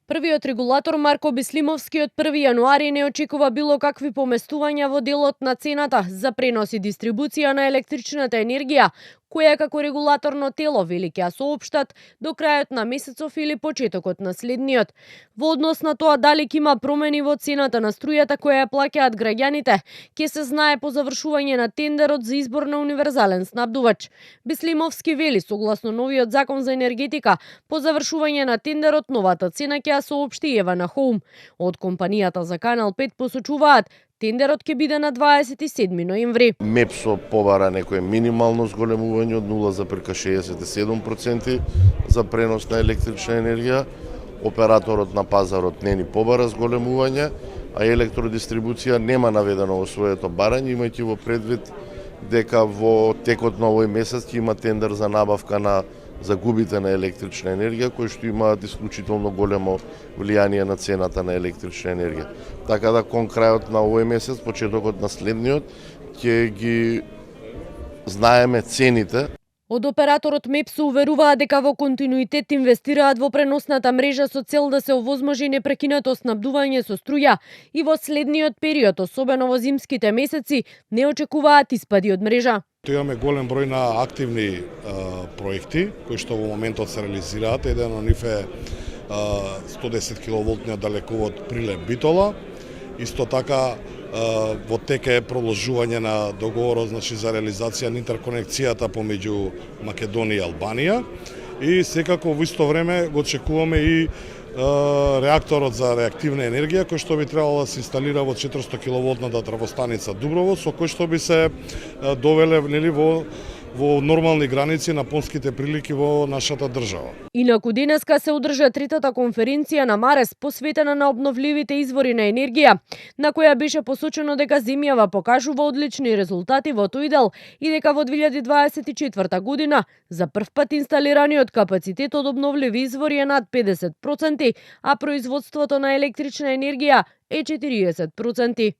Првиот регулатор Марко Бислимовски од 1 јануари не очекува било какви поместувања во делот на цената за пренос и дистрибуција на електричната енергија, која како регулаторно тело вели ќе ја соопштат до крајот на месецов или почетокот на следниот. Во однос на тоа дали ќе има промени во цената на струјата која ја плаќаат граѓаните, ќе се знае по завршување на тендерот за избор на универзален снабдувач. Бислимовски вели согласно новиот закон за енергетика, по завршување на тендерот новата цена ќе ја соопшти Евана Хоум. Од компанијата за Канал 5 посочуваат тендерот ќе биде на 27 ноември. МЕПСО побара некое минимално зголемување од 0,67% за пренос на електрична енергија. Операторот на пазарот не ни побара зголемување, а електродистрибуција нема наведено во своето барање, имајќи во предвид дека во текот на овој месец ќе има тендер за набавка на загубите на електрична енергија, кои што имаат исклучително големо влијание на цената на електрична енергија. Така да кон крајот на овој месец, почетокот на следниот, ќе ги знаеме цените. Од операторот МЕПСО уверуваат дека во континуитет инвестираат во преносната мрежа со цел да се овозможи непрекинато снабдување со струја и во следниот период, особено во зимските месеци, не очекуваат испади од мрежа. Имаме голем број на активни проекти кои што во моментот се реализираат. Еден од нив е 110 киловолтниот далековод Прилеп-Битола. Исто така во тек е продолжување на договорот за реализација на интерконекцијата помеѓу Македонија и Албанија. И секако во исто време го очекуваме и реакторот за реактивна енергија кој што би требало да се инсталира во 400 киловолтната трафостаница Дуброво, со кој што би се довеле во нормални граници на понските прилики во нашата држава. Инаку денеска се одржа третата конференција на Марес посветена на обновливите извори на енергија, на која беше посочено дека земјава покажува одлични резултати во тој дел и дека во 2024 година за прв пат инсталираниот капацитет од обновливи извори е над 50%, а производството на електрична енергија е 40%.